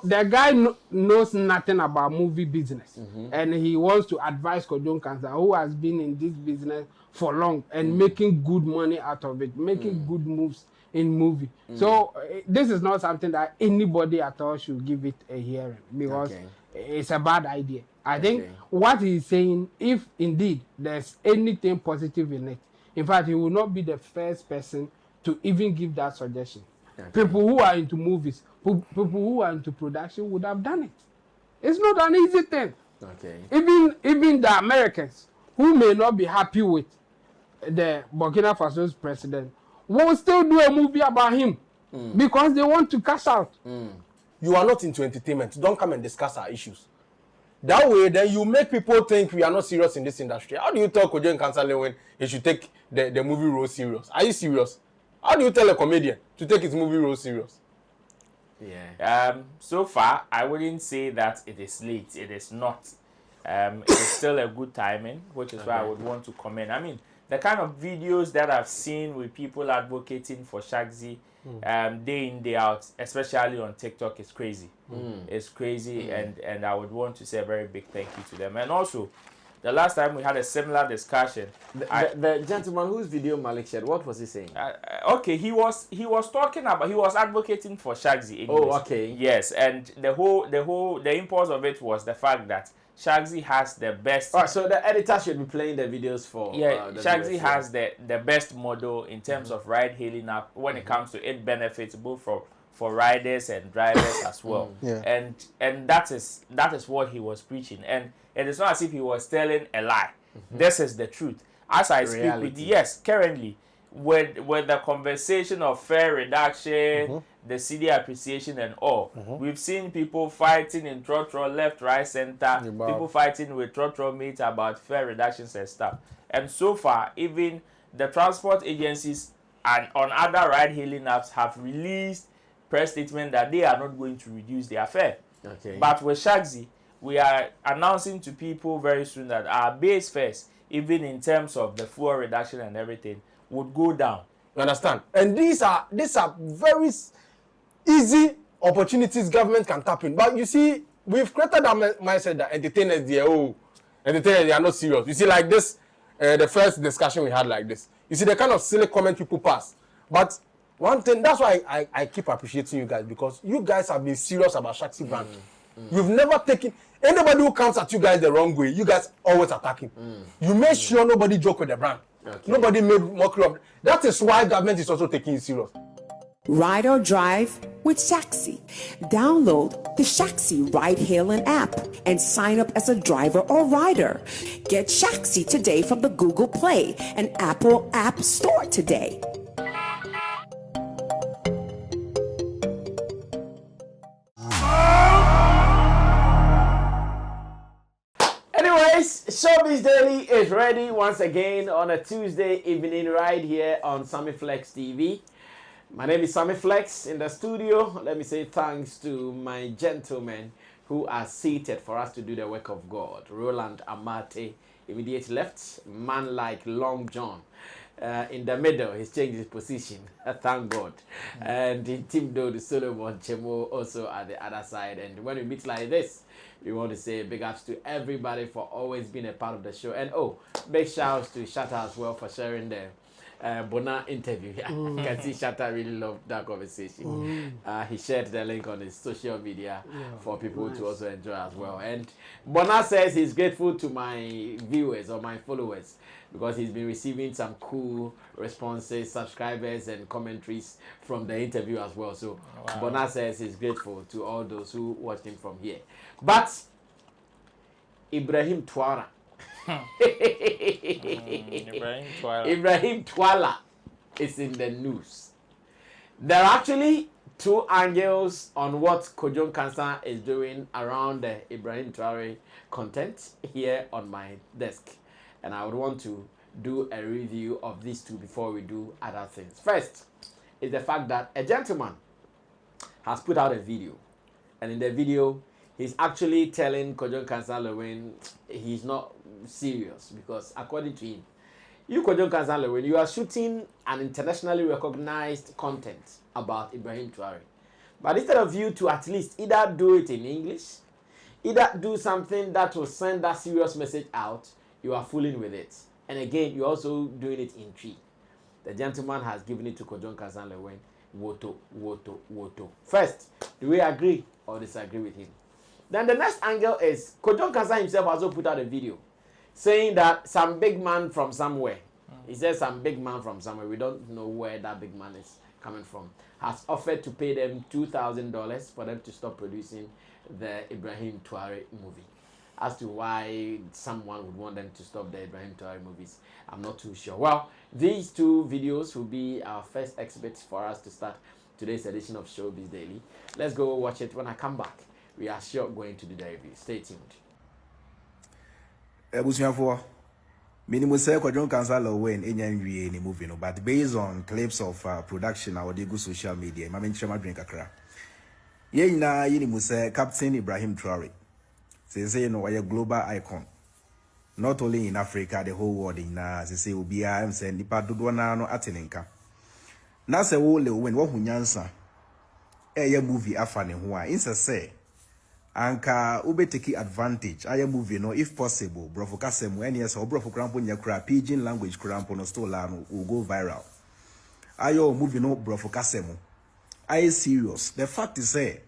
The guy knows nothing about movie business, and he wants to advise Nkansah, who has been in this business for long and making good money out of it, making good moves in movie. So this is not something that anybody at all should give it a hearing, because it's a bad idea. I think what he's saying, if indeed there's anything positive in it, in fact, he will not be the first person to even give that suggestion. People who are into movies, people who are into production would have done it. It's not an easy thing. Even the Americans, who may not be happy with the Burkina Faso's president, will still do a movie about him because they want to cash out. You are not into entertainment. Don't come and discuss our issues. That way, then you make people think we are not serious in this industry. How do you tell Nkansah Lilwyn he should take the movie role serious? Are you serious? How do you tell a comedian to take his movie role serious? So far, I wouldn't say that it is late. It is not. It is still a good timing, which is why I would want to comment. I mean, the kind of videos that I've seen with people advocating for Shaxi day in, day out, especially on TikTok, is crazy. It's crazy, and I would want to say a very big thank you to them. And also, the last time we had a similar discussion, the gentleman whose video Malik shared, what was he saying? Okay, he was talking about, he was advocating for Shaxi. Oh, okay. Yes, and the impulse of it was the fact that Shaxi has the best. All right, so the editor should be playing the videos for. Shaxi has the best model in terms of ride hailing app when it comes to it benefits both for riders and drivers as well. And that is what he was preaching. And it is not as if he was telling a lie. This is the truth. As I speak with you, currently, with the conversation of fare reduction, the CD appreciation and all, we've seen people fighting in Traore, left, right, center, people fighting with Traore mates about fare reductions and stuff. And so far, even the transport agencies and on other ride-hailing apps have released press statement that they are not going to reduce their fare. But with Shaxi, we are announcing to people very soon that our base fares, even in terms of the fuel reduction and everything, would go down. You understand? And these are very easy opportunities government can tap in. But you see, we've created that mindset that entertainers, they are not serious. You see, like this, the first discussion we had like this. You see the kind of silly comment people pass. But one thing, that's why I keep appreciating you guys, because you guys have been serious about Shaxi brand. You've never taken anybody who comes at you guys the wrong way. You guys always attacking. You made sure nobody joke with the brand. Nobody made mockery of it. That is why government is also taking it serious. Ride or drive with Shaxi. Download the Shaxi ride-hailing app and sign up as a driver or rider. Get Shaxi today from the Google Play and Apple App Store today. Showbiz Daily is ready once again on a Tuesday evening right here on Sammy Flex TV. My name is Sammy Flex in the studio. Let me say thanks to my gentlemen who are seated for us to do the work of God. Roland Amate, immediate left, man like Long John. In the middle, he's changed his position. Thank God. And Tim Do, Solomon Chemo also at the other side. And when we meet like this, we want to say big ups to everybody for always being a part of the show. And big shouts to Shatta as well for sharing the Bona interview. You can see Shatta really loved that conversation. He shared the link on his social media for people to also enjoy as well. And Bona says he's grateful to my viewers or my followers because he's been receiving some cool responses, subscribers and commentaries from the interview as well. So Bona says he's grateful to all those who watched him from here. But Ibrahim Traore Ibrahim Traore is in the news. There are actually two angles on what Nkansah is doing around the Ibrahim Traore content here on my desk. And I would want to do a review of these two before we do other things. First is the fact that a gentleman has put out a video. And in the video, he's actually telling Nkansah Lilwyn he's not serious because according to him, you Nkansah Lilwyn, you are shooting an internationally recognized content about Ibrahim Traore. But instead of you to at least either do it in English, either do something that will send that serious message out, you are fooling with it. And again, you're also doing it in tree. The gentleman has given it to Kwadwo and Lilwyn. Woto, woto, woto. First, do we agree or disagree with him? Then the next angle is Kwadwo himself also put out a video saying that some big man from somewhere, he says some big man from somewhere, we don't know where that big man is coming from, has offered to pay them $2,000 for them to stop producing the Ibrahim Traore movie. As to why someone would want them to stop the Ibrahim Traore movies, I'm not too sure. Well, these two videos will be our first exhibits for us to start today's edition of Showbiz Daily. Let's go watch it. When I come back, we are sure going to do the review. Stay tuned. Minimum say Kwadwo Lilwyn in any movie, no, but based on clips of production, I would go social media. My mention drink akra. Ye na yini say Captain Ibrahim Traore. Say you know a global icon. Not only in Africa, the whole world in say ubia am say nipa dodo na no atenenka. Na say wo Lilwyn wo hunyansa. Eye movie afa ne ho a insa say anka ube take advantage aye movie no if possible bro focusem any yes bro for crampo nyakra pidgin language crampo no still will go viral ayo movie no bro focusem aye serious. The fact is say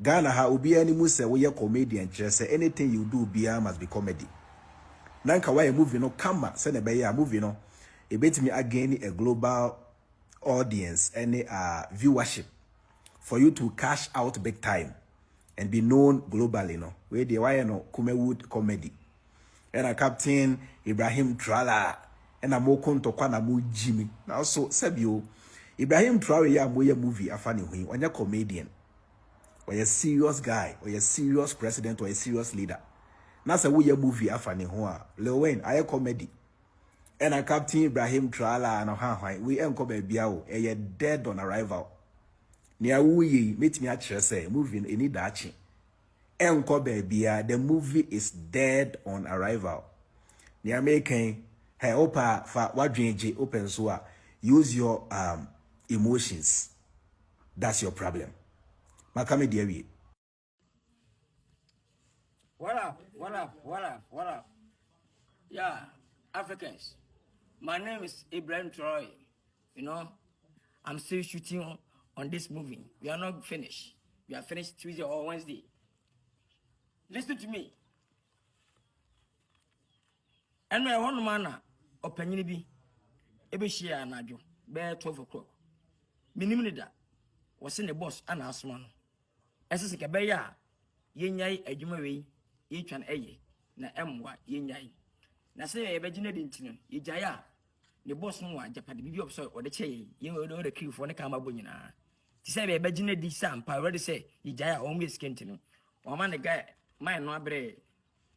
Ghana ha obi ani mu say we comedian say anything you do bia must be comedy. Nanka why movie no kama say na be ya movie no e betimi again a global audience any viewership for you to cash out big time and be known globally, no. Where the why no Kumewood comedy. And a Captain Ibrahim Traore and a more konto kwana mu Jimmy. Now so Sebio Ibrahim Traore ya moye movie afani hui when you're comedian. Or a serious guy, or a serious president, or a serious leader. Now say we movie afani hoa. Lilwyn aye comedy. And a Captain Ibrahim Traore and a we enko bebiao a dead on arrival. Nia wuyi meet me at say movie any dachi. Enko bebia the movie is dead on arrival. Nia making hey opa fa wadwenje open so use your emotions. That's your problem. Makame dewi. What up? Yeah, Africans. My name is Ibrahim Traore. You know, I'm still shooting on this movie. We are not finished. We are finished Tuesday or Wednesday. Listen to me. And my one man opinion be ebe share na jo be 12 o'clock. Minimum da was in the boss and asman. Ese ke be ya yenyai adwuma we ye twan eye na emwa yenyai. Na se ye be gine de ntino ye jaya the boss no wa japade bibi opso o de che ye o de crew for ne kama bo nyina. Ti say be gine di sam pa already say ye jaya o me skin tino. O man the guy mine no abre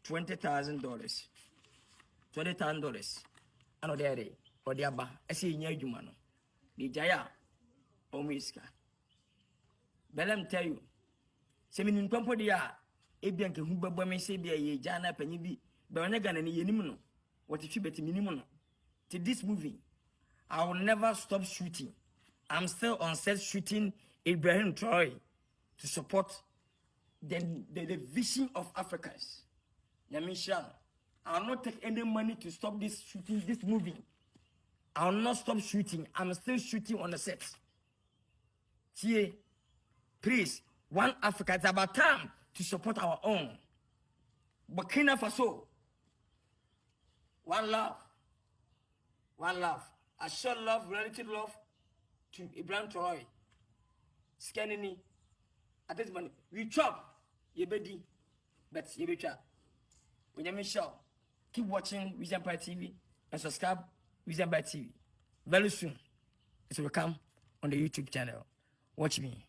$20,000. $20,000. Ano there or the aba ese nya adwuma no. Ye jaya o me ska. But let me tell you, se minin pompo dia ebian ke hu babo me se bia ye ja na panyi bi be onye gana ne yenim no what twi beti minim no to this movie I will never stop shooting. I'm still on set shooting Ibrahim Traore to support the vision of Africans. Yamisha, I will not take any money to stop this shooting this movie. I will not stop shooting. I'm still shooting on the set. See, please, one Africa, it's about time to support our own. Burkina Faso, one love. One love. I show love, relative love to Ibrahim Traore. Scanning at this moment. We chop, ye bedi, but ye be chop. When you show, keep watching Vision by TV and subscribe Vision by TV. Very soon, it will come on the YouTube channel. Watch me.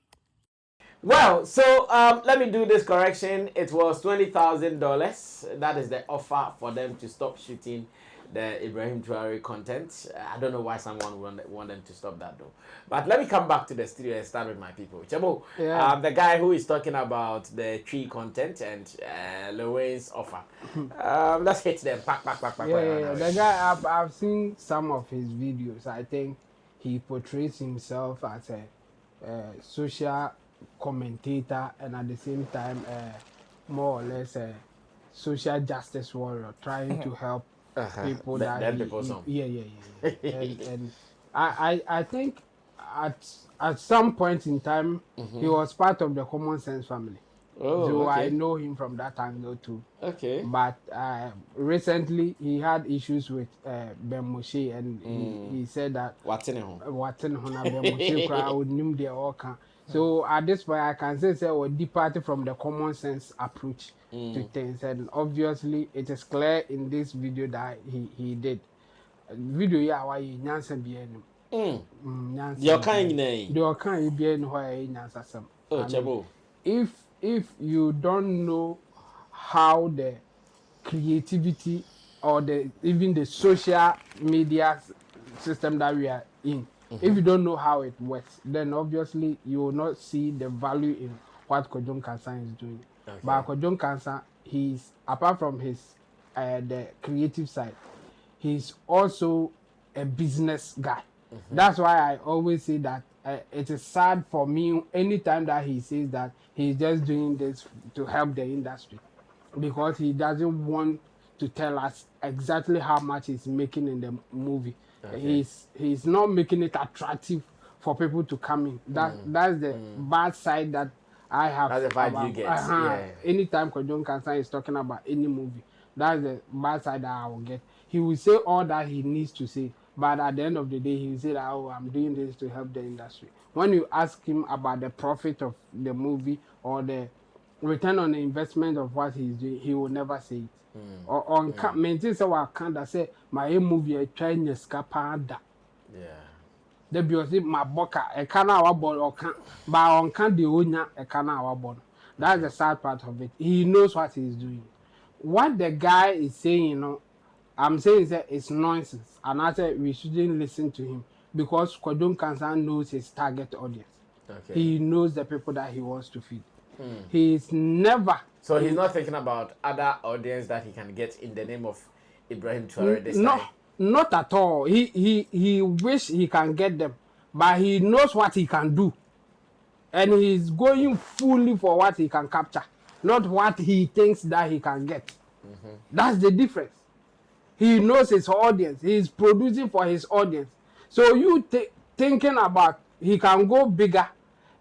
Well, so let me do this correction. It was $20,000. That is the offer for them to stop shooting the Ibrahim Traore content. I don't know why someone would want them to stop that though. But let me come back to the studio and start with my people. Chabo, the guy who is talking about the tree content and Lilwyn's offer. Let's hit them. Pack. The guy, I've seen some of his videos. I think he portrays himself as a social commentator and at the same time more or less a social justice warrior trying to help people that and I think at some point in time he was part of the Common Sense family. So I know him from that angle too. Okay. But recently he had issues with Ben Moshe, and he said that so at this point I can say we departed from the common sense approach to things, and obviously it is clear in this video that he did. Video ya why Nkansah be if you don't know how the creativity or even the social media system that we are in, if you don't know how it works, then obviously you will not see the value in what Kwadwo Nkansah is doing. But Kwadwo Nkansah, he's apart from his the creative side, he's also a business guy. That's why I always say that it is sad for me anytime that he says that he's just doing this to help the industry, because he doesn't want to tell us exactly how much he's making in the movie. He's not making it attractive for people to come in. That's the bad side that I have. That's the vibe you get. Anytime Kwadwo Nkansah is talking about any movie, that's the bad side that I will get. He will say all that he needs to say, but at the end of the day, he will say that, oh, I'm doing this to help the industry. When you ask him about the profit of the movie or the return on the investment of what he's doing, he will never say it. Or maintain say what can't say my movie a China scapada. The beauty my boka a can our ball or can but on can the owner a can our ball. That's the sad part of it. He knows what he's doing. What the guy is saying, you know, I'm saying that it's nonsense, and I said we shouldn't listen to him because Kwadwo Nkansah knows his target audience. He knows the people that he wants to feed. He's never. So he's not thinking about other audience that he can get in the name of Ibrahim Traore this time. Not at all. He wish he can get them, but he knows what he can do, and he's going fully for what he can capture, not what he thinks that he can get. That's the difference. He knows his audience. He's producing for his audience. So you thinking about he can go bigger.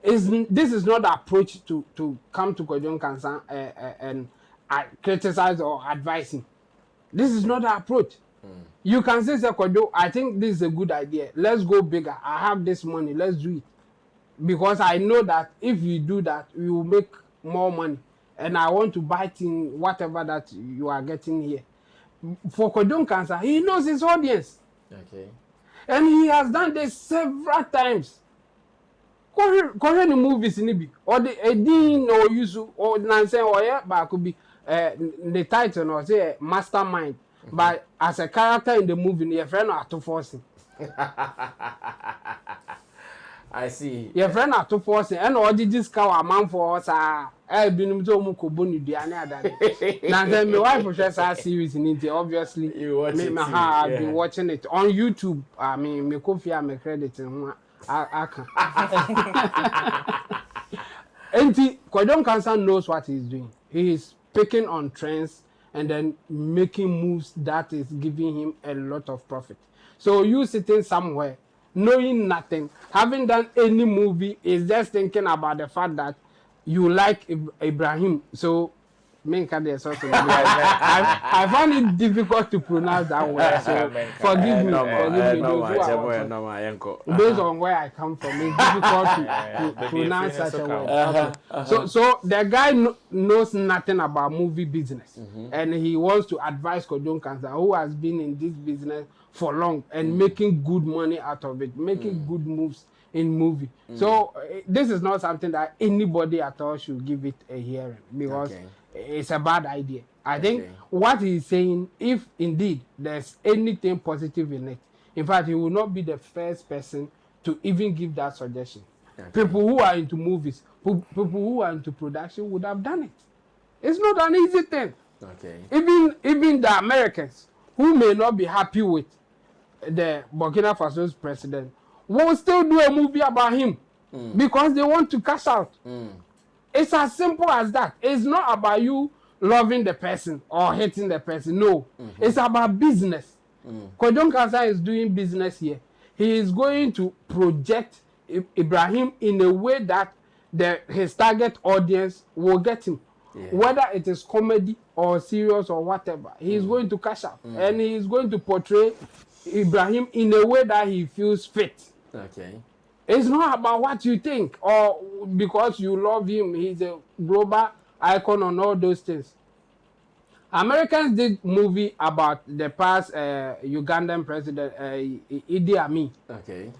This is not the approach to come to Kwadwo Nkansah and criticize or advise him. This is not the approach. You can say, Kwadwo, I think this is a good idea. Let's go bigger. I have this money. Let's do it. Because I know that if we do that, we will make more money. And I want to bite in whatever that you are getting here. For Kwadwo Nkansah, he knows his audience. And he has done this several times. Korean movies in or the Edin or Yusu or Nansen or yeah, but could be the title or say mastermind. But as a character in the movie, your friend are to force him. I see. Your friend are to force him, and all this cow a man for us. I've been to Mukobuni Diana. Now then, my wife was just a series in it. Obviously, you watch it. I've been watching it on YouTube. I mean, me coffee and me credit and I can. And Kwadwo Nkansah knows what he's doing. He is picking on trends and then making moves that is giving him a lot of profit. So you sitting somewhere, knowing nothing, having done any movie, is just thinking about the fact that you like Ibrahim. So I find it difficult to pronounce that word. So forgive me. Based on where I come from, it's difficult to pronounce such a word. So the guy knows nothing about movie business, and he wants to advise Kwadwo Nkansah, who has been in this business for long and making good money out of it, making good moves in movie. So this is not something that anybody at all should give it a hearing, because it's a bad idea. I think what he's saying, if indeed there's anything positive in it, in fact, he will not be the first person to even give that suggestion. People who are into movies, people who are into production would have done it. It's not an easy thing. Even the Americans, who may not be happy with the Burkina Faso's president, will still do a movie about him. because they want to cash out. It's as simple as that. It's not about you loving the person or hating the person. No, it's about business. Kwadwo Nkansah is doing business here. He is going to project Ibrahim in a way that his target audience will get him. Whether it is comedy or serious or whatever, he is going to cash out. And he is going to portray Ibrahim in a way that he feels fit. Okay. It's not about what you think or because you love him. He's a global icon on all those things. Americans did movie about the past Ugandan president Idi Amin. Okay.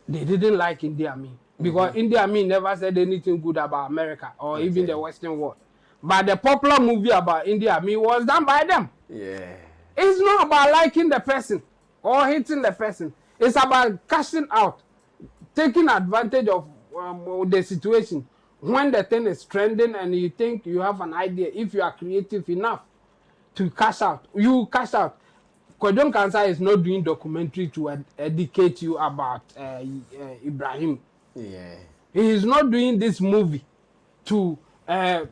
They didn't like Idi Amin because Idi Amin never said anything good about America or even the Western world. But the popular movie about Idi Amin was done by them. Yeah. It's not about liking the person or hating the person. It's about cashing out, taking advantage of the situation. When the thing is trending and you think you have an idea, if you are creative enough to cash out, you cash out. Kwadwo Nkansah is not doing documentary to educate you about Ibrahim. Yeah. He is not doing this movie to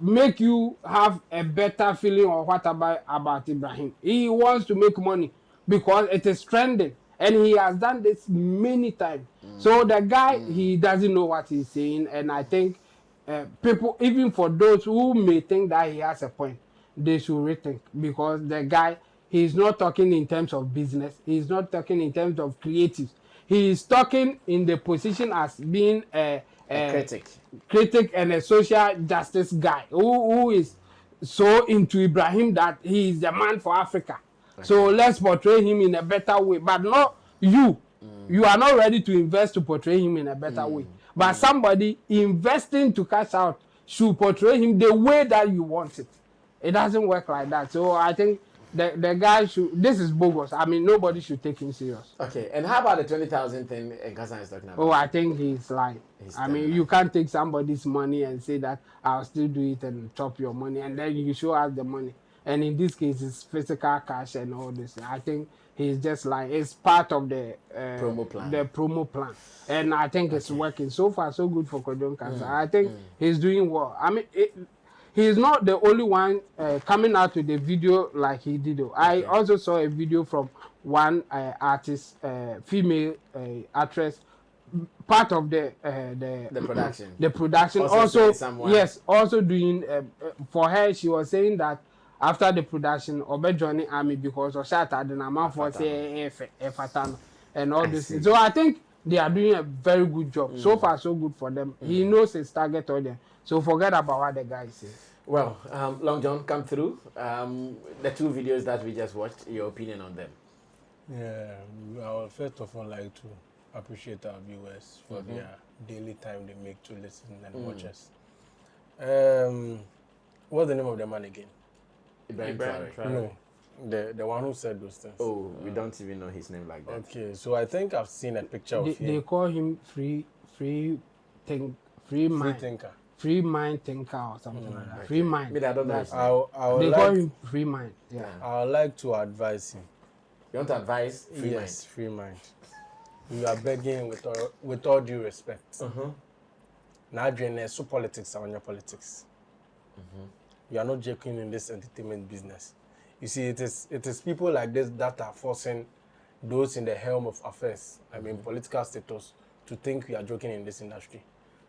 make you have a better feeling or whatever about Ibrahim. He wants to make money because it is trending. And he has done this many times. So the guy, he doesn't know what he's saying. And I think people, even for those who may think that he has a point, they should rethink. Because the guy, he's not talking in terms of business. He's not talking in terms of creatives. He is talking in the position as being a critic and a social justice guy who is so into Ibrahim that he is the man for Africa. So let's portray him in a better way. But not you. You are not ready to invest to portray him in a better way. But somebody investing to cash out should portray him the way that you want it. It doesn't work like that. So I think the guy should, this is bogus. I mean, nobody should take him serious. Okay, and how about the 20,000 thing Nkansah is talking about? Oh, I think he's lying. I mean, you can't take somebody's money and say that I'll still do it and chop your money and then you show us the money. And in this case, it's physical cash and all this. I think he's just like, it's part of the promo plan. And I think it's working. So far, so good for Kwadwo Nkansah. I think he's doing well. I mean, he's not the only one coming out with a video like he did. I also saw a video from one artist, female actress, part of the production. The production also yes, also doing for her. She was saying that after the production, Obe joining army because of Shatta the Nama for say Fatano and all this. So I think they are doing a very good job. So far, so good for them. He knows his target audience. So forget about what the guy says. Well, Long John, come through. The two videos that we just watched, your opinion on them? Yeah, I would first of all like to appreciate our viewers for their daily time they make to listen and watch us. What's the name of the man again? Ibrahim. No, the one who said those things. Oh, we don't even know his name like that. Okay, so I think I've seen a picture of him. They call him free thinker. Free mind thinker or something like that. Free mind. Maybe I don't know. They call him free mind. Yeah. I would like to advise him. You want to advise free mind? Yes, free mind. You are begging with all due respect. Now, you're so politics on your politics. You are not joking in this entertainment business. You see, it is people like this that are forcing those in the helm of affairs, I mean political status, to think we are joking in this industry.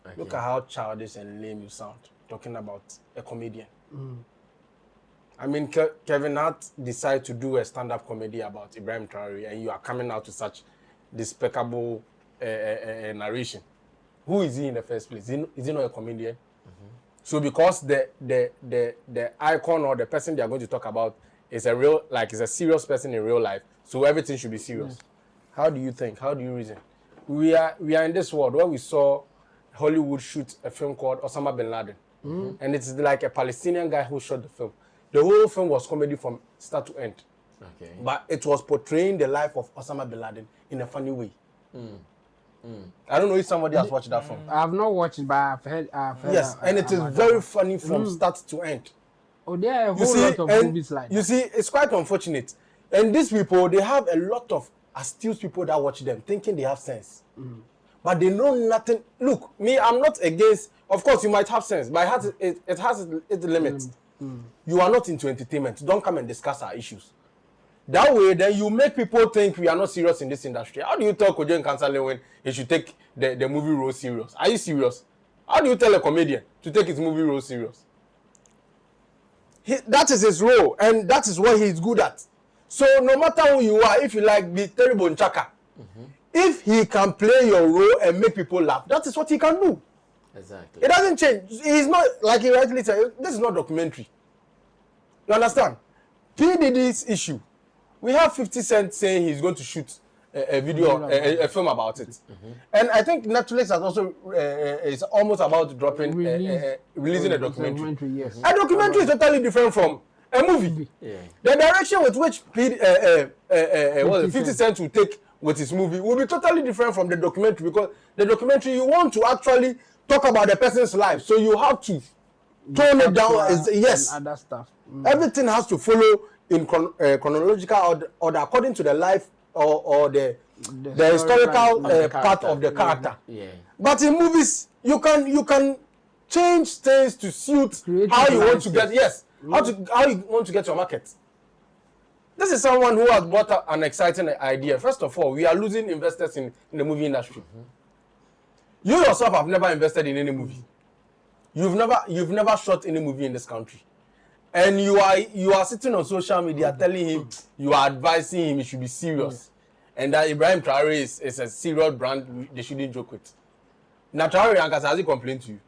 Okay. Look at how childish and lame you sound talking about a comedian. I mean, Kevin Hart decided to do a stand-up comedy about Ibrahim Traore, and you are coming out to such despicable narration. Who is he in the first place? Is he not a comedian? So because the icon or the person they are going to talk about is is a serious person in real life, so everything should be serious. How do you think? How do you reason? We are in this world where we saw Hollywood shoot a film called Osama bin Laden, and it's like a Palestinian guy who shot the film. The whole film was comedy from start to end, but it was portraying the life of Osama bin Laden in a funny way. I don't know if somebody has watched that film. I have not watched it, but I've heard yes, and it is very funny from start to end. Oh, there are a whole lot of movies like that. You see, it's quite unfortunate. And these people, they have a lot of astute people that watch them, thinking they have sense. but they know nothing. Look, me, I'm not against. Of course, you might have sense, but it has its limits. You are not into entertainment. Don't come and discuss our issues. That way, then you make people think we are not serious in this industry. How do you tell Kwadwo Nkansah when he should take the movie role serious? Are you serious? How do you tell a comedian to take his movie role serious? That is his role, and that is what he's good at. So no matter who you are, if you like be terrible in Chaka, if he can play your role and make people laugh, that is what he can do. Exactly. It doesn't change. He's not, like he rightly said, this is not documentary. You understand? P. Diddy's issue. We have 50 Cent saying he's going to shoot a video, a film about it. And I think Netflix has also is almost about dropping, releasing a documentary. Yes. A documentary is totally different from a movie. Yeah. The direction with which 50 Cent will take with his movie will be totally different from the documentary, because the documentary, you want to actually talk about the person's life, so you have to tone it down. Yes, and other stuff. Everything has to follow in chronological order according to the life or the historical part of the character. Yeah. But in movies, you can change things to suit how you want to get. Yes, how you want to get your market. This is someone who has brought up an exciting idea. First of all, we are losing investors in the movie industry. You yourself have never invested in any movie. You've never shot any movie in this country. And you are sitting on social media telling him, you are advising him he should be serious. And that Ibrahim Traore is a serious brand they shouldn't joke with. Now Traore and Nkansah, has he complained to you?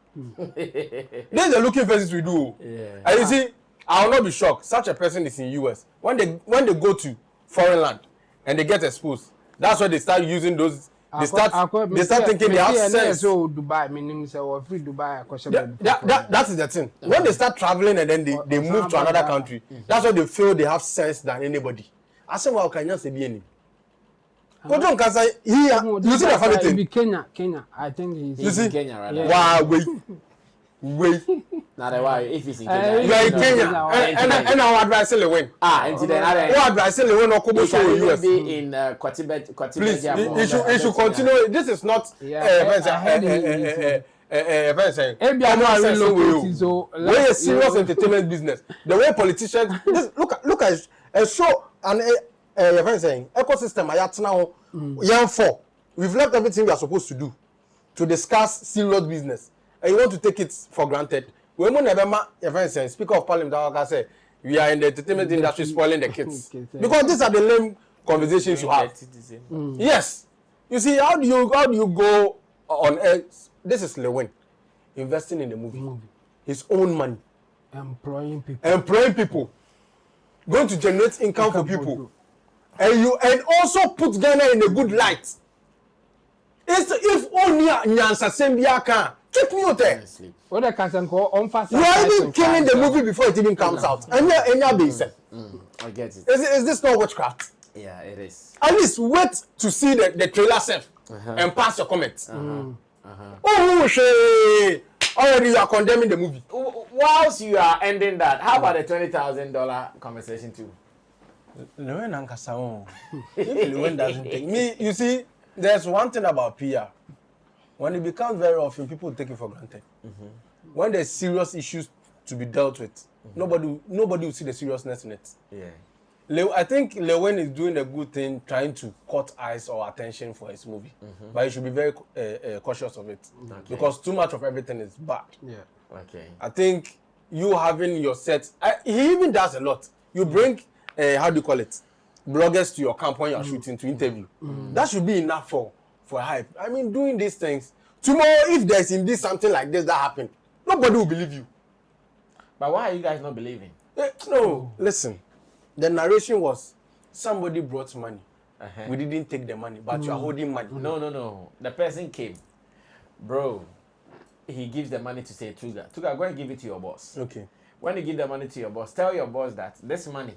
These are the looking faces we do. Yeah. And you see, I will not be shocked. Such a person is in US. When they go to foreign land and they get exposed, that's why they start using those. They start thinking they have sense. So Dubai, meaning free Dubai. That is the thing. When they start traveling and then they move to another country, that's why they feel they have sense than anybody. I say, well, can you say any? Kwadwo Nkansah, you see the funny thing? Kenya. I think he's in Kenya right now. Wow, wait. Not why if he's in Kenya. You are in Kenya. And our advice Lilwyn. And today our advice Lilwyn or Kobo show US. Be in Kwatibet. Please, you should continue. This is not we are a serious entertainment business. The way politicians look at a show and ecosystem we've left everything we are supposed to do to discuss serious business, and you want to take it for granted. We Speaker of Parliament say we are in the entertainment industry spoiling the kids because these are the lame conversations you have. Yes, you see, how do you go on air? This is Lilwyn investing in the movie, his own money, employing people, going to generate income for people. And also put Ghana in a good light. If only Nyansa Sembia can keep me out there. You are even killing the movie before it even comes out. And you're being said. I get it. Is this not witchcraft? Yeah, it is. At least wait to see the trailer self and pass your comments. Oh, already you are condemning the movie. Whilst you are ending that, how about the $20,000 conversation too? Lilwyn Nkansah. If Lilwyn doesn't take me, you see, there's one thing about PR. When it becomes very often, people take it for granted. When there's serious issues to be dealt with, nobody will see the seriousness in it. Yeah. I think Lilwyn is doing a good thing, trying to cut eyes or attention for his movie, but he should be very cautious of it because too much of everything is bad. Yeah. Okay. I think you having your set, he even does a lot. You bring how do you call it? Bloggers to your camp when you are shooting to interview. That should be enough for hype. I mean, doing these things. Tomorrow, if there's indeed something like this that happened, nobody will believe you. But why are you guys not believing? No, listen. The narration was somebody brought money. We didn't take the money, but you are holding money. No. The person came. Bro, he gives the money to say Tuga, go and give it to your boss. Okay. When you give the money to your boss, tell your boss that this money,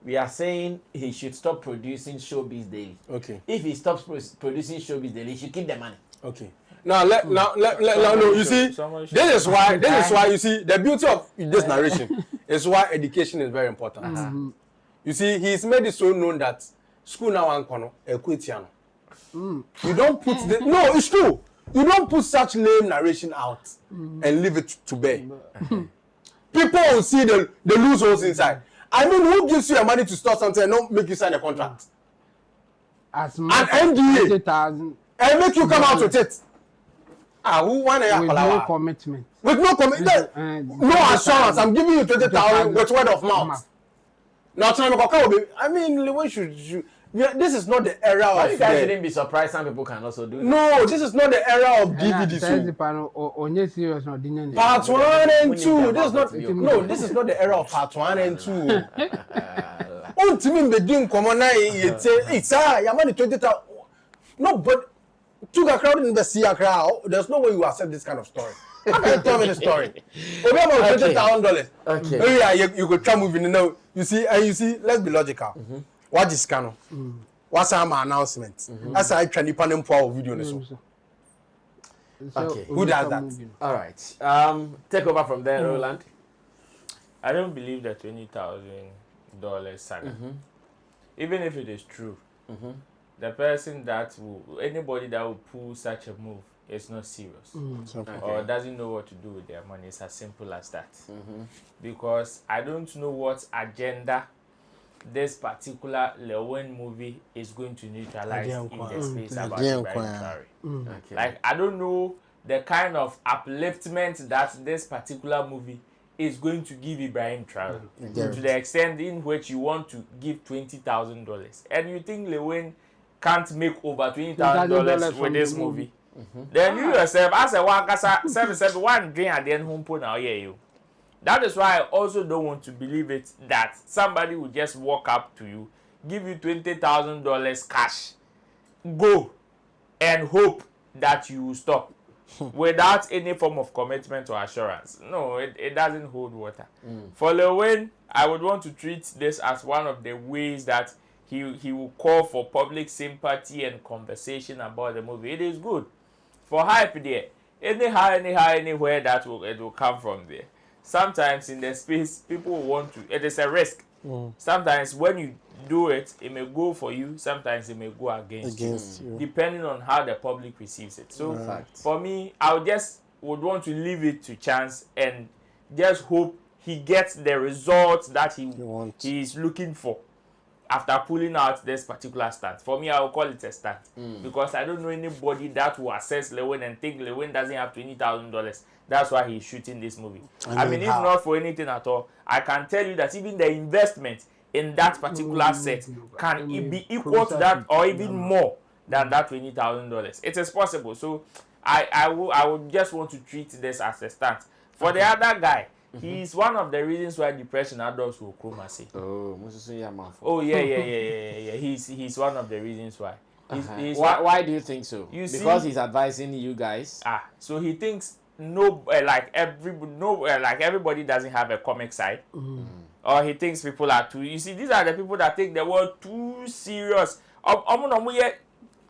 we are saying he should stop producing Showbiz Daily. Okay. If he stops producing Showbiz Daily, he should keep the money. Okay. Now, you see, this is why you see the beauty of this narration is why education is very important. You see, he's made it so known that school now and kono equitiano. You don't put the no, it's true. You don't put such lame narration out and leave it to bear. People will see the loopholes inside. I mean, who gives you your money to store something and don't make you sign a contract? As much An NDA 20,000 and make you come out with it. Who want to with no commitment. With no commitment, no assurance. I'm giving you 20,000 with word of mouth. Now, I mean, Lilwyn should. Yeah, this is not the era of. You guys shouldn't be surprised. Some people can also do that. No, this is not the era of DVD. Part 1 and 2. This is not. No, this is not the era of part 1 and 2. Ultimately, begin common. It's your money 20,000. No, but took a crowd in the sea crowd. There's no way you accept this kind of story. How can you tell me the story? Okay, about $20,000. Okay. Oh yeah, you could try moving. You see, let's be logical. What is canon? What's our announcement? That's I try to pan for video. Okay. Who does that? All right. Take over from there, Roland. I don't believe the $20,000 Saga. Even if it is true, the person anybody that will pull such a move is not serious or doesn't know what to do with their money. It's as simple as that. Because I don't know what agenda this particular Lilwyn movie is going to neutralize in the space about Ibrahim Traore. Like, I don't know the kind of upliftment that this particular movie is going to give Ibrahim Traore to the extent in which you want to give $20,000 and you think Lilwyn can't make over $20,000 with this movie. Then you yourself, as a one drink at the end home put now, you. That is why I also don't want to believe it that somebody will just walk up to you, give you $20,000 cash, go, and hope that you will stop without any form of commitment or assurance. No, it doesn't hold water. For Lilwyn, I would want to treat this as one of the ways that he will call for public sympathy and conversation about the movie. It is good. For hype there, anyhow, anywhere it will come from there. Sometimes in the space, people will want to. It is a risk. Sometimes when you do it, it may go for you. Sometimes it may go against you, depending on how the public receives it. So for me, I would want to leave it to chance and just hope he gets the results that he is looking for after pulling out this particular stunt. For me, I will call it a stunt because I don't know anybody that will assess Lilwyn and think Lilwyn doesn't have $20,000. That's why he's shooting this movie. I mean, if not for anything at all, I can tell you that even the investment in that particular set can be equal to that or even more than that $20,000. It is possible. So I would just want to treat this as a stunt. For the other guy, he's one of the reasons why depression adults will chromosy. Oh yeah. He's one of the reasons why. Why do you think so? Because he's advising you guys. So he thinks everybody doesn't have a comic side, or he thinks people are too. You see, these are the people that take the world too serious.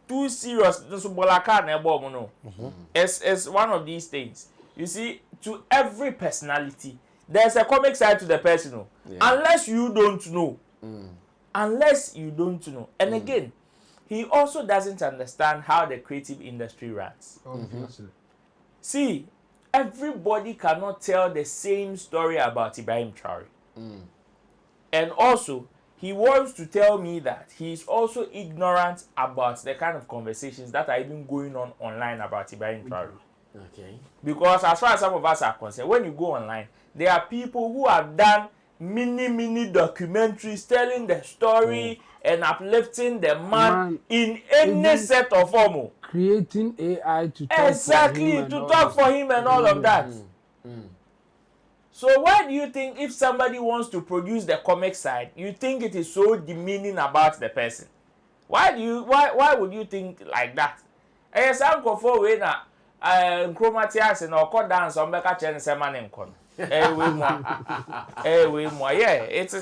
Too serious. It's one of these things. You see, to every personality, there's a comic side to the person. Unless you don't know. And again, he also doesn't understand how the creative industry runs. See, everybody cannot tell the same story about Ibrahim Traore. And also, he wants to tell me that he is also ignorant about the kind of conversations that are even going on online about Ibrahim Traore. Because as far as some of us are concerned, when you go online, there are people who have done mini documentaries telling the story and uplifting the man in any set of form. Creating AI to talk for him and all of that. So why do you think if somebody wants to produce the comic side, you think it is so demeaning about the person? Why would you think like that? Some go for way na chromatias and or dance on beka chen seman nkon. Yeah, it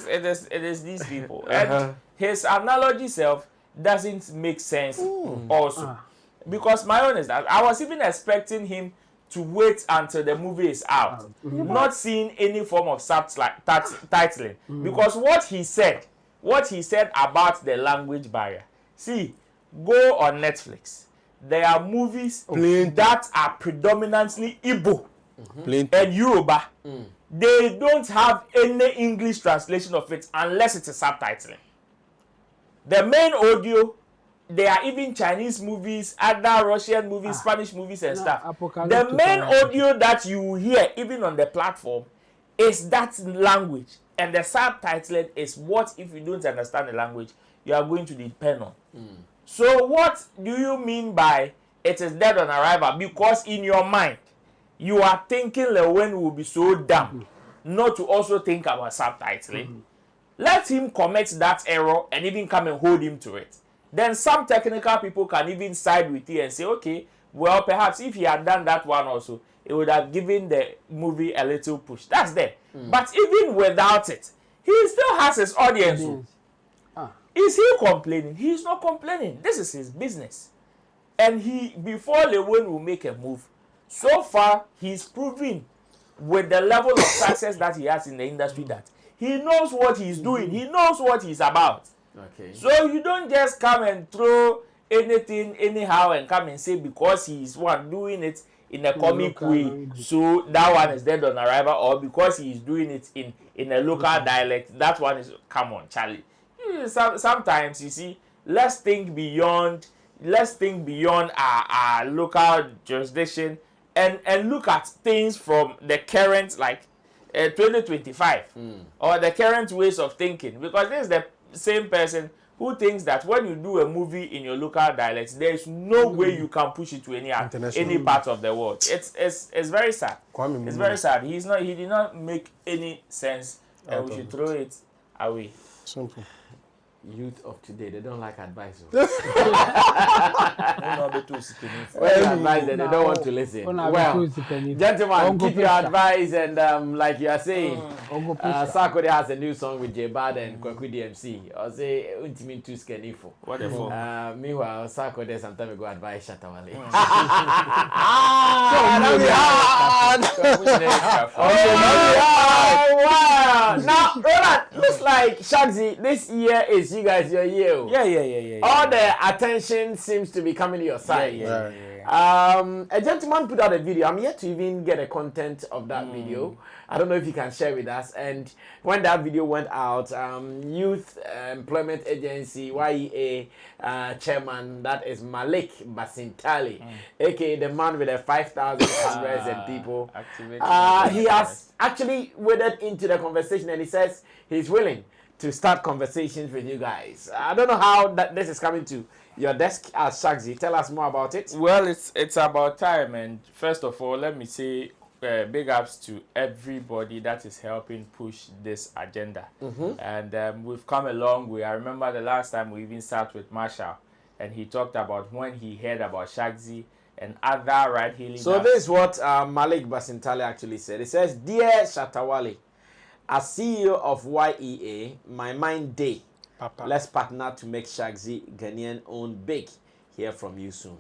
is these people. And his analogy self doesn't make sense also. Because my own is that I was even expecting him to wait until the movie is out, not seeing any form of titling. Because what he said about the language barrier, see, Go on Netflix. There are movies that are predominantly Igbo and Yoruba. They don't have any English translation of it unless it is subtitling. The main audio, there are even Chinese movies, other Russian movies, Spanish movies and stuff. The main audio that you hear, even on the platform, is that language. And the subtitling is what, if you don't understand the language, you are going to depend on. So what do you mean by it is dead on arrival? Because in your mind, you are thinking Lilwyn will be so dumb not to also think about subtitling. Let him commit that error and even come and hold him to it. Then some technical people can even side with you and say, okay, well, perhaps if he had done that one also, it would have given the movie a little push. That's there. But even without it, he still has his audience. Is he complaining? He's not complaining. This is his business. And before Lilwyn will make a move, so far he's proving with the level of success that he has in the industry that he knows what he's doing. He knows what he's about. Okay. So you don't just come and throw anything anyhow and come and say because he's doing it in a comic way, so that one is dead on arrival, or because he's doing it in a local dialect, that one is, come on, Charlie. Sometimes you see, let's think beyond our local jurisdiction and look at things from the current 2025 or the current ways of thinking, because this is the same person who thinks that when you do a movie in your local dialect, there is no way you can push it to any part of the world. It's very sad. It's very sad. He did not make any sense, and we should throw it away. Simple. Youth of today, they don't like advice. Well, advice, they don't want to listen. Well, gentlemen, keep your advice, and like you are saying, Sarkodie has a new song with J Bad and Kwadwo DMC. I'll say, "Untimin too skinny for." What the fuck? Meanwhile, Sarkodie sometimes ago advise Shatta Wale. Wow! Now, Roland, looks like Shaxi, this year is you guys your year. Yeah. All the attention seems to be coming to your side. Yeah. A gentleman put out a video. I'm yet to even get the content of that video. I don't know if you can share with us. And when that video went out, Youth Employment Agency YEA chairman, that is Malik Basintali, aka the man with the 5,000 cameras and people. He has actually waded into the conversation, and he says he's willing to start conversations with you guys. I don't know how this is coming to your desk as Shaxi. Tell us more about it. Well, it's about time, and first of all, let me say big ups to everybody that is helping push this agenda. And we've come a long way. I remember the last time we even sat with Marshall, and he talked about when he heard about Shaxi and other ride-hailing. So this is what Malik Basintali actually said. He says, "Dear Shatta Wale, as CEO of YEA, my mind day. Let's partner to make Shaxi Ghanaian owned big. Hear from you soon."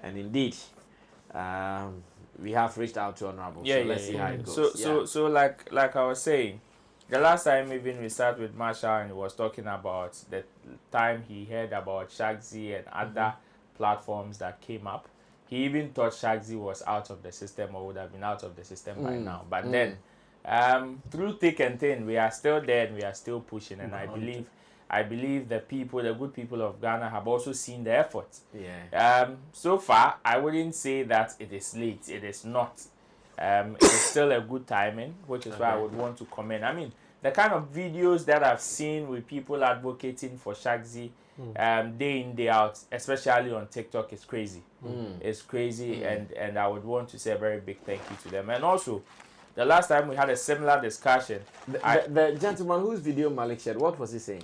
And indeed, we have reached out to Honorable. So let's see how it goes. So like I was saying, the last time even we started with Marshall and he was talking about the time he heard about Shaxi and other platforms that came up. He even thought Shaxi was out of the system or would have been out of the system by now. But then, through thick and thin, we are still there and we are still pushing. And I believe the good people of Ghana have also seen the effort. So far, I wouldn't say that it is late. It is not. It is still a good timing, which is why I would want to commend. I mean, the kind of videos that I've seen with people advocating for Shaxi day in, day out, especially on TikTok, is crazy. It's crazy, and I would want to say a very big thank you to them. And also, the last time we had a similar discussion, the gentleman whose video Malik shared, what was he saying?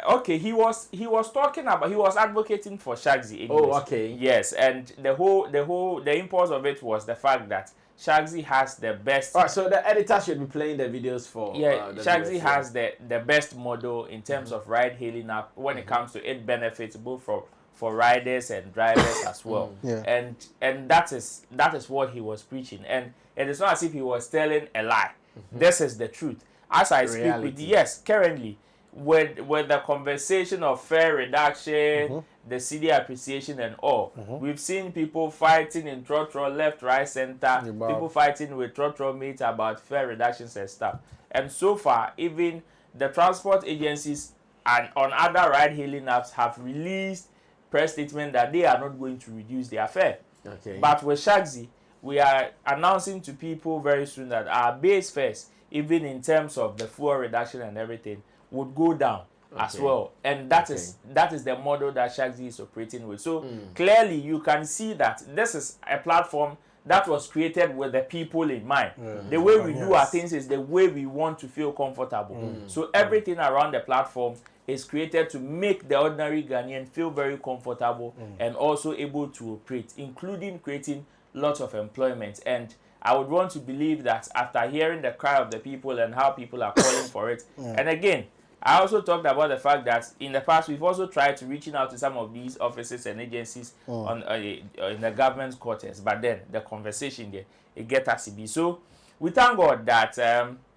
Okay, he was advocating for Shaxi. Oh, okay. Yes, and the impulse of it was the fact that Shaxi has the best. Alright, so the editor should be playing the videos for. Shaxi has the best model in terms of ride hailing app when it comes to it benefits both for riders and drivers as well. And that is what he was preaching. And it is not as if he was telling a lie. This is the truth. As I speak with you, yes, currently with the conversation of fare reduction, the CD appreciation and all, we've seen people fighting in Traore, left, right, center, people fighting with Traore mates about fare reductions and stuff. And so far, even the transport agencies and on other ride-hailing apps have released press statement that they are not going to reduce their fare. Okay. But with Shaxi, we are announcing to people very soon that our base fares, even in terms of the fuel reduction and everything, would go down as well. And that is the model that Shaxi is operating with. So clearly you can see that this is a platform that was created with the people in mind. The way we do our things is the way we want to feel comfortable. So everything around the platform is created to make the ordinary Ghanaian feel very comfortable and also able to operate, including creating lots of employment. And I would want to believe that after hearing the cry of the people and how people are calling for it, and again, I also talked about the fact that in the past we've also tried to reaching out to some of these offices and agencies on in the government quarters, but then the conversation there, it gets us to be. So we thank God that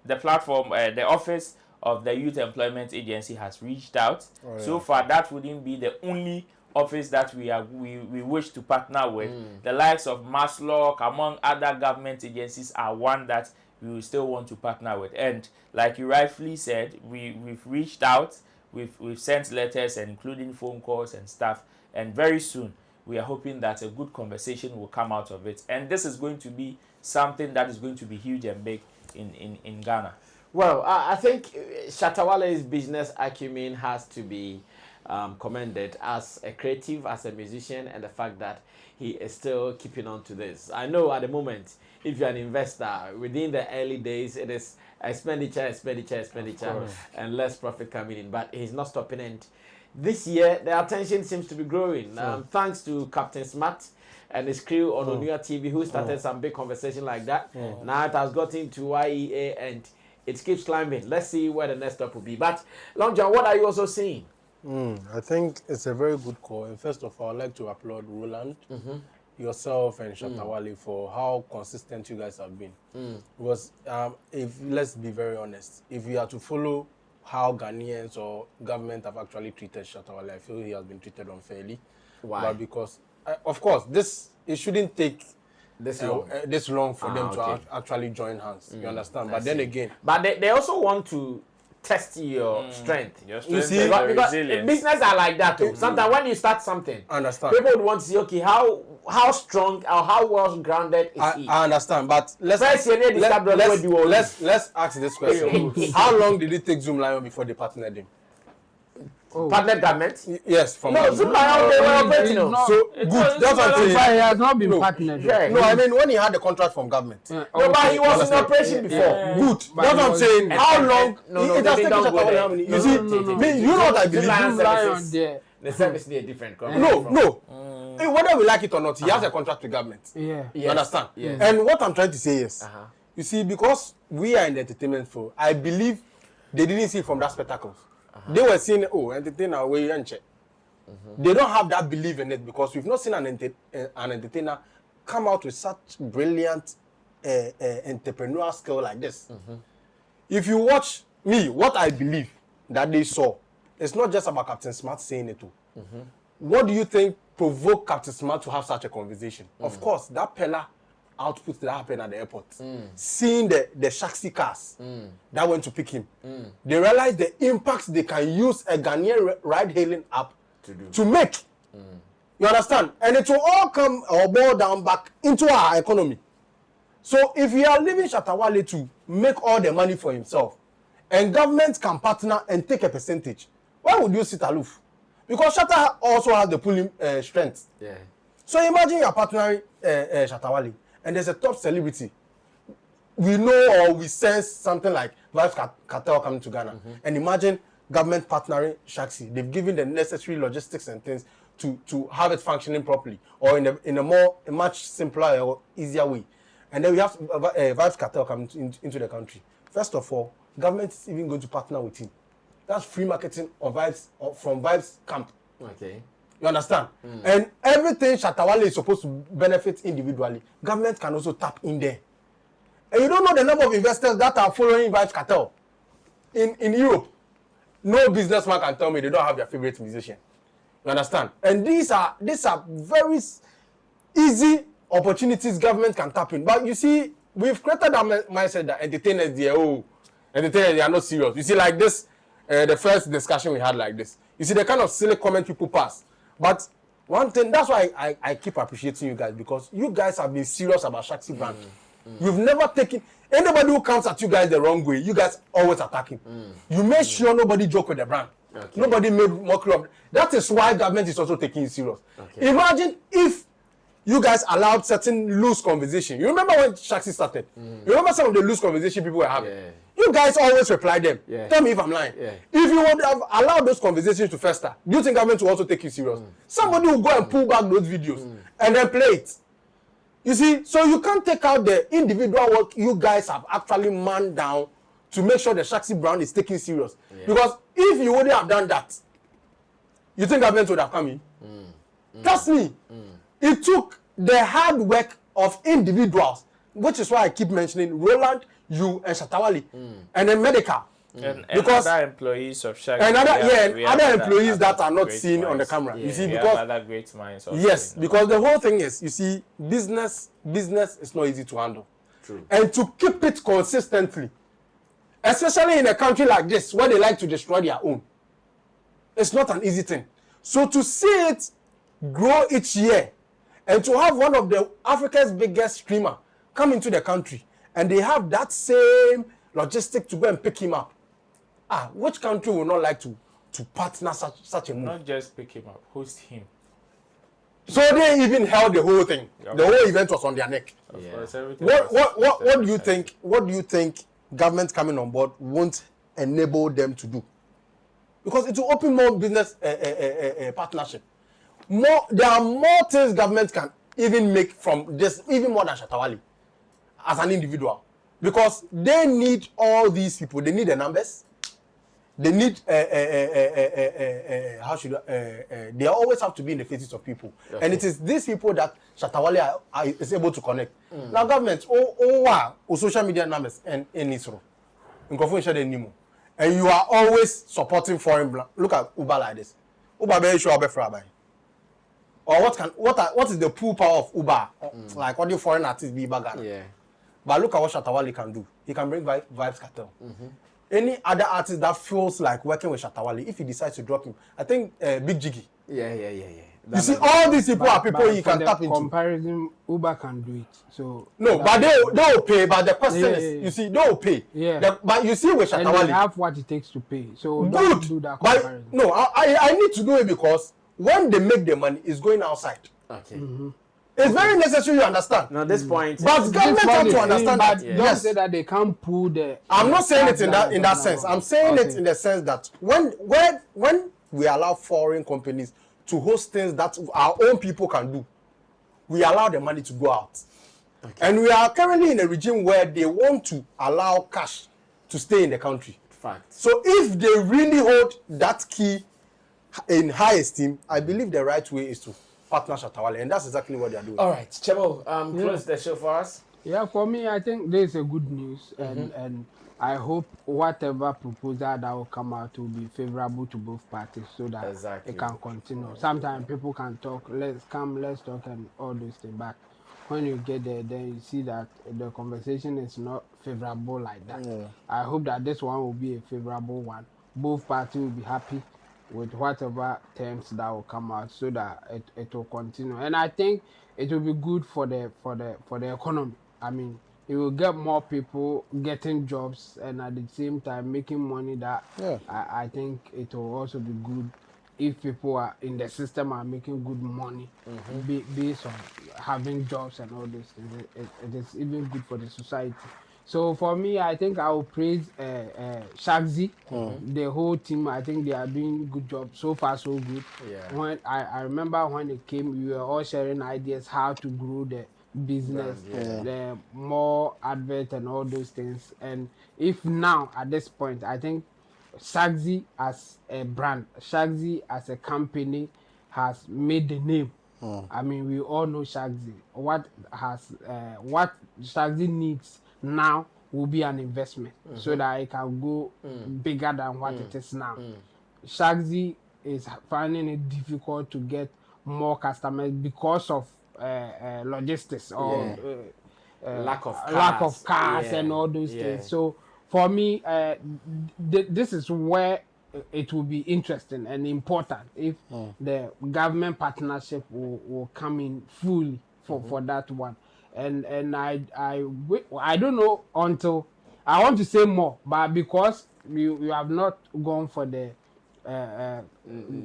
the platform, the office of the Youth Employment Agency has reached out. So far, that wouldn't be the only office that we wish to partner with. The likes of Maslock, among other government agencies, are one that we will still want to partner with. And like you rightfully said, we've reached out, we've sent letters and including phone calls and stuff, and very soon we are hoping that a good conversation will come out of it. And this is going to be something that is going to be huge and big in Ghana. Well, I think Shatta Wale's business acumen has to be commended as a creative, as a musician, and the fact that he is still keeping on to this. I know at the moment, if you're an investor, within the early days, it is expenditure, and less profit coming in. But he's not stopping it. This year, the attention seems to be growing. Thanks to Captain Smart and his crew on Onua TV, who started some big conversation like that. Now it has gotten to YEA, and it keeps climbing. Let's see where the next stop will be. But, Long John, what are you also seeing? I think it's a very good call. And first of all, I'd like to applaud Roland, yourself, and Shatta Wale for how consistent you guys have been. Because let's be very honest, if we are to follow how Ghanaians or government have actually treated Shatta Wale, I feel he has been treated unfairly. Why? But because, of course, it shouldn't take this long for them to actually join hands. You understand? But then again, but they also want to test your strength. You see, because business are like that too. Sometimes when you start something, understand, people would want to see, okay, how strong or how well grounded is he? I understand, but let's ask this question. How long did it take Zoom Lion before they partnered him? Partner government? Yes, from Zoom Lion, they were operating. So good. That's what I'm saying. He has not been partnered. No, I mean when he had the contract from government. No, but he was in operation before. Good. That's what I'm saying. How long? It has taken how many? You see, you know what I believe. The service is different. No. Whether we like it or not, he has a contract with government. You understand? And what I'm trying to say is, you see, because we are in the entertainment field, I believe they didn't see it from that spectacles. They were seeing, entertainer way and check. They don't have that belief in it because we've not seen an entertainer come out with such brilliant entrepreneurial skill like this. If you watch me, what I believe that they saw, it's not just about Captain Smart saying it too. What do you think provoked Captain Smart to have such a conversation? Of course, that Pella output that happened at the airport, seeing the Shaxi cars that went to pick him, they realized the impact they can use a Ghanaian ride-hailing app to make. You understand? And it will all come or boil down back into our economy. So if you are leaving Shatta Wale to make all the money for himself, and government can partner and take a percentage, why would you sit aloof? Because Shatta also has the pulling strength. So imagine you're partnering Shatta Wale, and there's a top celebrity. We know or we sense something like Vibes Cartel coming to Ghana. And imagine government partnering Shaxi. They've given the necessary logistics and things to have it functioning properly, or in a much simpler or easier way. And then we have Vibes Cartel coming into the country. First of all, government is even going to partner with him. That's free marketing of Vibes from Vibes camp. You understand? And everything Shatta Wale is supposed to benefit individually, government can also tap in there. And you don't know the number of investors that are following Vibes Cartel in Europe. no businessman can tell me they don't have their favorite musician. You understand? And these are very easy opportunities government can tap in. But you see, we've created that mindset that entertainers they are not serious. You see, like this, the first discussion we had like this. You see the kind of silly comment people pass. But one thing, that's why I keep appreciating you guys, because you guys have been serious about Shaxi brand. You've never taken anybody who comes at you guys the wrong way. You guys always attacking. You made sure nobody joke with the brand. Okay. Nobody made mockery of it. That is why government is also taking it serious. Okay. Imagine if you guys allowed certain loose conversation. You remember when Shaxi started? You remember some of the loose conversation people were having? Yeah. You guys always reply them. Yeah. Tell me if I'm lying. Yeah. If you would have allowed those conversations to fester, do you think government will also take you serious? Somebody will go and pull back those videos and then play it. You see, so you can't take out the individual work you guys have actually manned down to make sure the Shaxi brand is taken serious. Yeah. Because if you wouldn't have done that, you think government would have come in? Trust me. It took the hard work of individuals, which is why I keep mentioning Roland, you, and Shatta, and then Medical. And other employees of Shaxi. And other employees that are not seen on the camera. Yeah, you see, because other great minds also, yes, because the whole thing is, you see, business is not easy to handle. True. And to keep it consistently, especially in a country like this where they like to destroy their own, it's not an easy thing. So to see it grow each year, and to have one of the Africa's biggest streamer come into the country, and they have that same logistic to go and pick him up. Which country would not like to partner such a move? Not just pick him up, host him. So they even held the whole thing. Okay. The whole event was on their neck. Of course, what do you think? What do you think government coming on board won't enable them to do? Because it will open more business partnership. There are more things government can even make from this, even more than Shatta as an individual. Because they need all these people. They need the numbers. They need they always have to be in the faces of people. Okay. And it is these people that Shatta is able to connect. Now government, social media numbers and Nisro. And you are always supporting foreign brand. Look at Uber like this. Uber very sure Or what is the pull power of Uber? Like what do foreign artists be bagging? Yeah. But look at what Shatta can do. He can bring Vibes Cartel. Any other artist that feels like working with Shatta, if he decides to drop him, I think Big Jiggy. Yeah. You see, all these people are people you can tap into. Comparison, Uber can do it. So no, but they will pay. But the question is, you see, they will pay. Yeah. But you see with Shatta, and they have what it takes to pay. So good. Don't do that comparison. But no, I need to do it because when they make the money, it's going outside. Okay. It's very necessary you understand. Now this point, but government have to understand that. Don't say that they can't pull the. I'm not saying it in that sense. I'm saying it in the sense that when we allow foreign companies to host things that our own people can do, we allow the money to go out. Okay. And we are currently in a regime where they want to allow cash to stay in the country. Fact. So if they really hold that key in high esteem, I believe the right way is to partner Shatta, and that's exactly what they are doing. All right, Chemo, close the show for us. Yeah, for me, I think this is a good news, and I hope whatever proposal that will come out will be favorable to both parties, so that it can continue. Sometimes people can talk, let's talk, and all those things, but when you get there, then you see that the conversation is not favorable like that. Yeah. I hope that this one will be a favorable one. Both parties will be happy with whatever terms that will come out, so that it will continue. And I think it will be good for the economy. I mean, it will get more people getting jobs and at the same time making money. That I think it will also be good if people are in the system are making good money based on having jobs and all those things. It is even good for the society. So for me, I think I will praise Shaxi, the whole team. I think they are doing good job so far, so good. Yeah. When I remember when it came, we were all sharing ideas how to grow the business, the more advert and all those things. And if now at this point, I think Shaxi as a brand, Shaxi as a company has made the name. I mean, we all know Shaxi. What Shaxi needs now will be an investment so that it can go bigger than what it is now. Shaxi is finding it difficult to get more customers because of logistics or lack of cars and all those things. So for me, this is where it will be interesting and important if the government partnership will come in fully for that one. And I don't know until I want to say more, but because you have not gone for the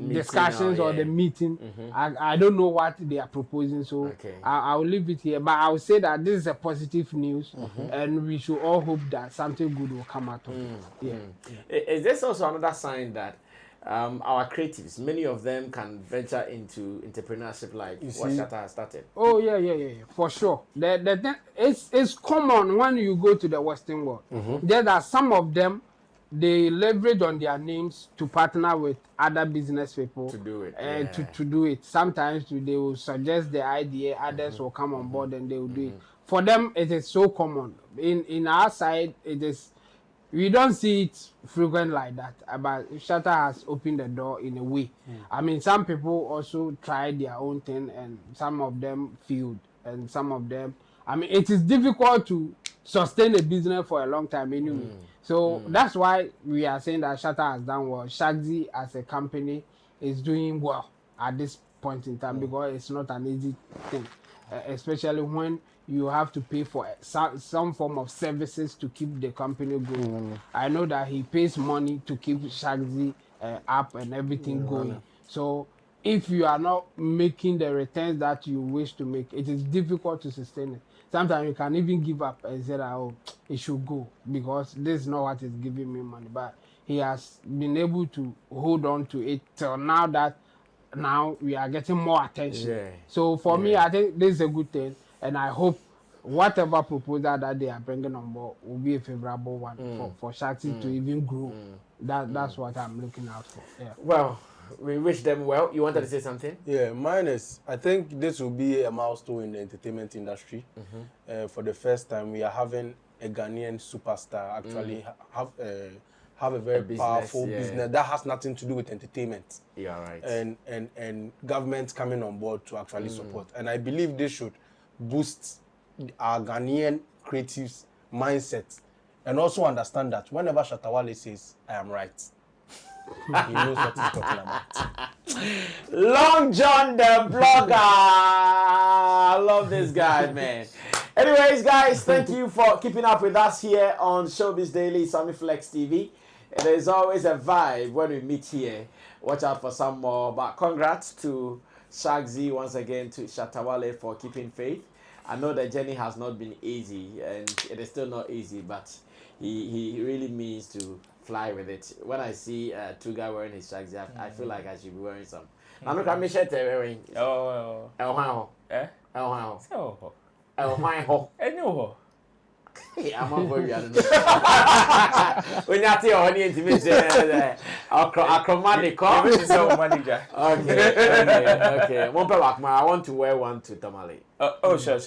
discussions or the meeting, I don't know what they are proposing, so I will leave it here. But I will say that this is a positive news, and we should all hope that something good will come out of it. Is this also another sign that our creatives, many of them can venture into entrepreneurship like what Shatta has started? Oh yeah, for sure. The thing it's common when you go to the Western world. There are some of them, they leverage on their names to partner with other business people to do it. To do it. Sometimes they will suggest the idea, others will come on board and they will do it. For them, it is so common. In our side, it is. We don't see it frequent like that, but Shatta has opened the door in a way. I mean, some people also tried their own thing, and some of them failed, and some of them. I mean, it is difficult to sustain a business for a long time anyway. So that's why we are saying that Shatta has done well. Shaxi as a company is doing well at this point in time because it's not an easy thing, especially when you have to pay for some form of services to keep the company going. I know that he pays money to keep Shaxi up and everything going. So if you are not making the returns that you wish to make, it is difficult to sustain it. Sometimes you can even give up and say that, oh, it should go because this is not what is giving me money. But he has been able to hold on to it till now that now we are getting more attention. So for me, I think this is a good thing. And I hope whatever proposal that they are bringing on board will be a favorable one for Shaxi to even grow. That's what I'm looking out for. Well, we wish them well. You wanted to say something? Yeah, mine is, I think this will be a milestone in the entertainment industry. For the first time, we are having a Ghanaian superstar actually have a very powerful business that has nothing to do with entertainment. Yeah, right. And government coming on board to actually support. And I believe this should boost our Ghanaian creatives' mindset and also understand that whenever Shatta Wale says, I am right, he knows what he's talking about. Long John the blogger. I love this guy, man. Anyways, guys, thank you for keeping up with us here on Showbiz Daily, Sammy Flex TV. It is always a vibe when we meet here. Watch out for some more. But congrats to Shaxi once again, to Shatta Wale for keeping faith. I know the journey has not been easy, and it is still not easy, but he really means to fly with it. When I see two guys wearing his Shaxi, I feel like I should be wearing some. I'm not coming to wearing. I'm on board. When you tell me intimate, acromatic. Okay. I want to wear one to Tamale. Oh, sure.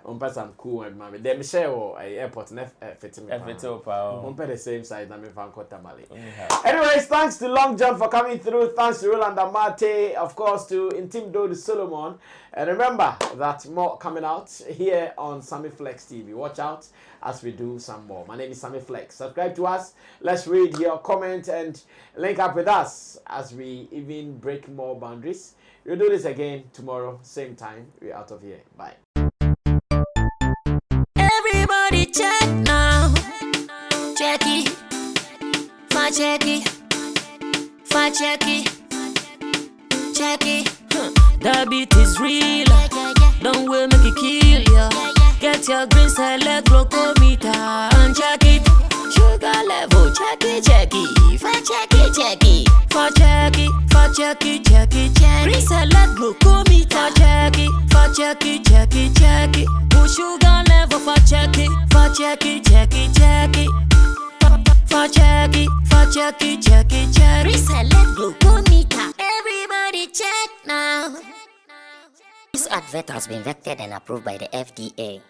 One person cool and mommy. Them share airport fitting me. One the same size. I'm in Vanco Tamale. Anyways, thanks to Long John for coming through. Thanks to Roland Amate, of course, to Intimdo Solomon. And remember that more coming out here on Sammy Flex TV. Watch out as we do some more. My name is Sammy Flex. Subscribe to us. Let's read your comment and link up with us as we even break more boundaries. We'll do this again tomorrow, same time. We're out of here. Bye. Everybody check now. Check it. Fa check it. Fa check it. Check it. The beat is real. Don't wait, make it kill ya. Get your green select glucometer and check it. Sugar level, check it. Fa check it. Fa check it. Green select glucometer. Fa check it. Push sugar level, fa check it. Fa check it. Green select glucometer. Everybody check now. This advert has been vetted and approved by the FDA.